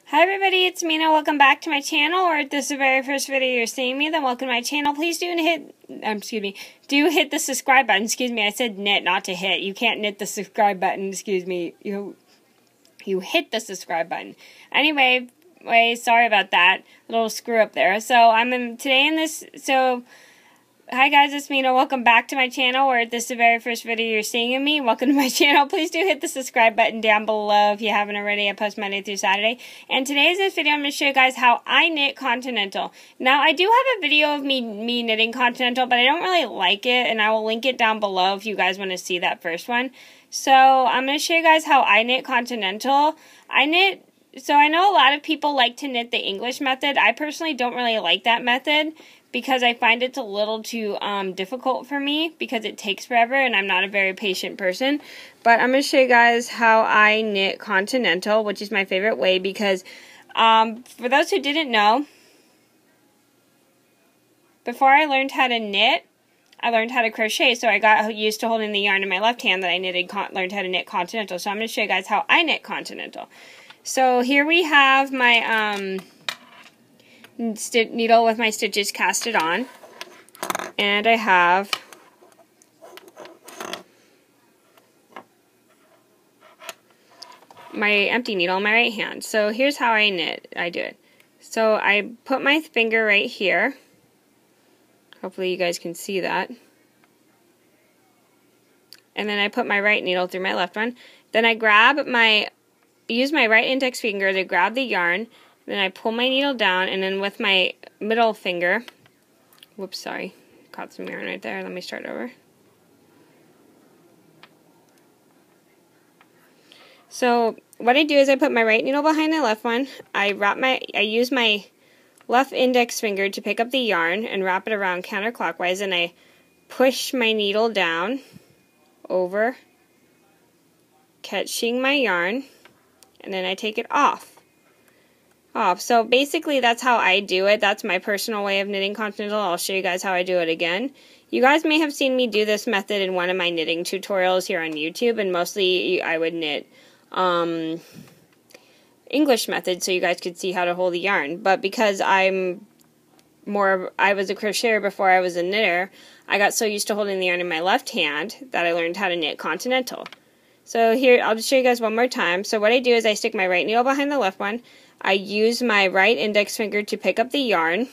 Hi everybody, it's Mena. Welcome back to my channel, or if this is the very first video you're seeing me, then welcome to my channel. Please do hit the subscribe button. I said knit, not to hit. You can't knit the subscribe button, You hit the subscribe button. Anyway, sorry about that little screw up there. So hi guys, it's Mena. Welcome back to my channel, or if this is the very first video you're seeing of me, welcome to my channel. Please do hit the subscribe button down below if you haven't already. I post Monday through Saturday. And today's video, I'm going to show you guys how I knit Continental. Now, I do have a video of me knitting Continental, but I don't really like it, and I will link it down below if you guys want to see that first one. So, I'm going to show you guys how I knit Continental. So I know a lot of people like to knit the English method. I personally don't really like that method because I find it's a little too difficult for me because it takes forever and I'm not a very patient person. But I'm going to show you guys how I knit Continental, which is my favorite way because for those who didn't know, before I learned how to knit, I learned how to crochet, so I got used to holding the yarn in my left hand that I learned how to knit Continental. So I'm going to show you guys how I knit Continental. So here we have my needle with my stitches casted on, and I have my empty needle in my right hand. So here's how I do it. So I put my finger right here. Hopefully you guys can see that. And then I put my right needle through my left one. Then I use my right index finger to grab the yarn. Then I pull my needle down, and then with my middle finger, whoops, sorry, caught some yarn right there. Let me start over. So what I do is I put my right needle behind the left one. I use my left index finger to pick up the yarn and wrap it around counterclockwise, and I push my needle down over, catching my yarn, and then I take it off. So basically that's how I do it. That's my personal way of knitting Continental. I'll show you guys how I do it again. You guys may have seen me do this method in one of my knitting tutorials here on YouTube, and mostly I would knit English method so you guys could see how to hold the yarn. But because I was a crocheter before I was a knitter, I got so used to holding the yarn in my left hand that I learned how to knit Continental. So here, I'll just show you guys one more time. So what I do is I stick my right needle behind the left one. I use my right index finger to pick up the yarn,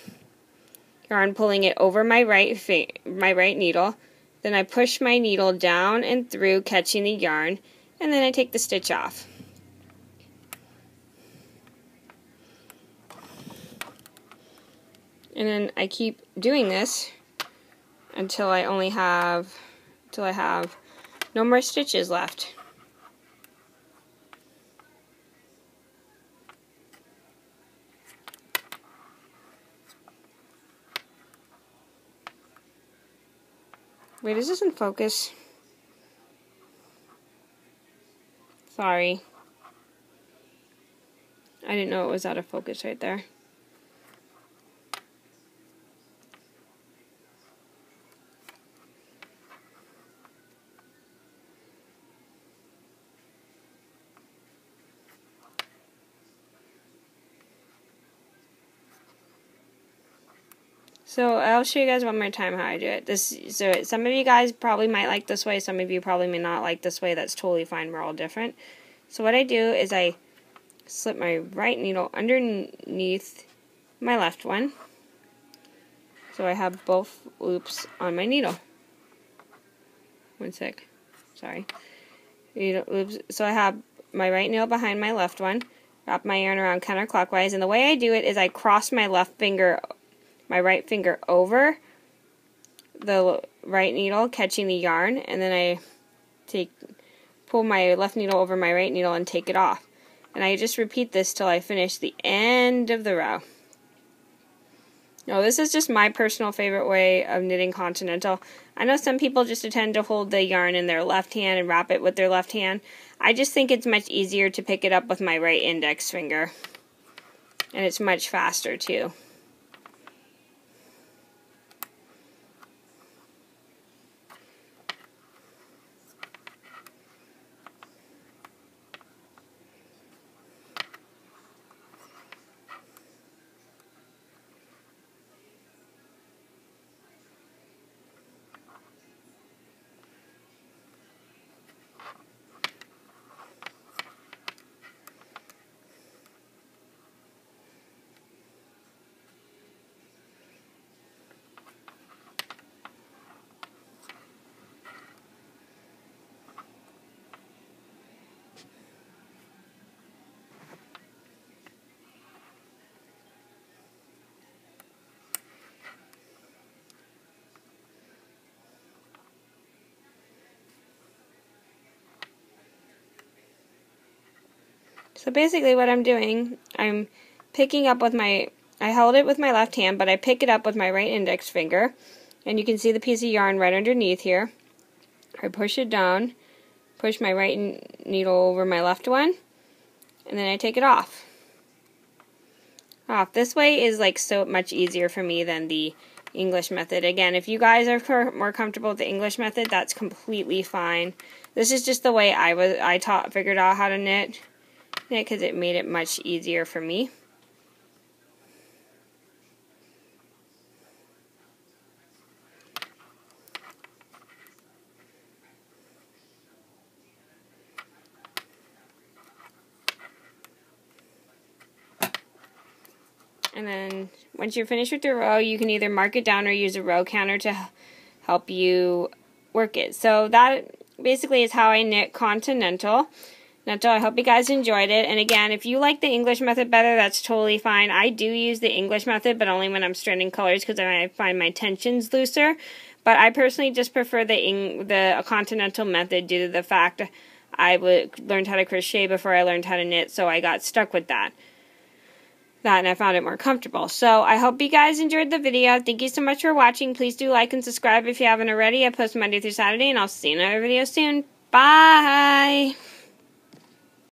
pulling it over my right needle. Then I push my needle down and through, catching the yarn, and then I take the stitch off. And then I keep doing this until I have no more stitches left. Wait, is this in focus? Sorry. I didn't know it was out of focus right there. So I'll show you guys one more time how I do it. Some of you guys probably might like this way, some of you probably may not like this way. That's totally fine. We're all different. So what I do is I slip my right needle underneath my left one. So I have both loops on my needle. One sec. Sorry. So I have my right needle behind my left one. Wrap my yarn around counterclockwise, and the way I do it is I cross my right finger over the right needle, catching the yarn, and then I pull my left needle over my right needle and take it off. And I just repeat this till I finish the end of the row. Now, this is just my personal favorite way of knitting Continental. I know some people just tend to hold the yarn in their left hand and wrap it with their left hand. I just think it's much easier to pick it up with my right index finger. And it's much faster too. So basically what I'm doing, I'm picking up with I held it with my left hand, but I pick it up with my right index finger. And you can see the piece of yarn right underneath here. I push it down, push my right needle over my left one, and then I take it off. This way is like so much easier for me than the English method. Again, if you guys are more comfortable with the English method, that's completely fine. This is just the way I figured out how to knit because it made it much easier for me. And then once you're finished with your row, you can either mark it down or use a row counter to help you work it. So that basically is how I knit Continental. I hope you guys enjoyed it. And again, if you like the English method better, that's totally fine. I do use the English method, but only when I'm straining colors because I find my tensions looser. But I personally just prefer the Continental method due to the fact I learned how to crochet before I learned how to knit, so I got stuck with that. And I found it more comfortable. So I hope you guys enjoyed the video. Thank you so much for watching. Please do like and subscribe if you haven't already. I post Monday through Saturday, and I'll see you in another video soon. Bye!